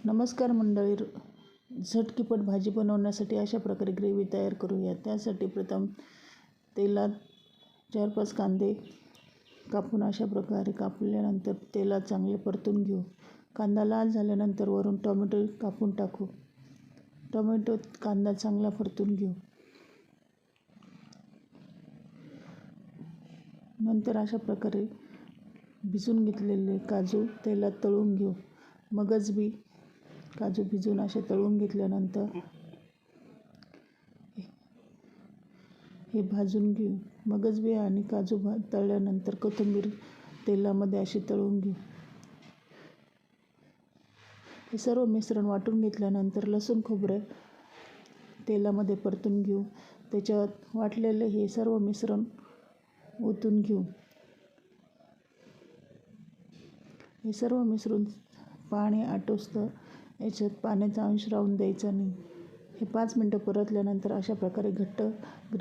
नमस्कार मंडळी, झटकीपट भाजी बनवण्यासाठी अशा प्रकारे ग्रेव्ही तयार करूया. त्यासाठी प्रथम तेलात 4-5 कांदे कापून अशा प्रकारे कापल्यानंतर तेलात चांगले परतून घेऊ. कांदा लाल झाल्यानंतर वरून टोमॅटो कापून टाकू. कांदा चांगला परतून घेऊ. नंतर अशा प्रकारे भिजून घेतलेले काजू तेलात तळून घेऊ. मगच बी काजू भिजून असे तळून घेतल्यानंतर हे भाजून घेऊ. मगज बी आणि काजू तळल्यानंतर कोथिंबीर तेलामध्ये अशी तळून घेऊ. हे सर्व मिश्रण वाटून घेतल्यानंतर लसूण खोबरे तेलामध्ये परतून घेऊ. त्याच्यात वाटलेले हे सर्व मिश्रण ओतून घेऊ. हे सर्व मिश्रण पाणी आटोस्तर याच्यात पाण्याचा अंश राहून द्यायचा नाही. हे 5 मिनटं परतल्यानंतर अशा प्रकारे घट्ट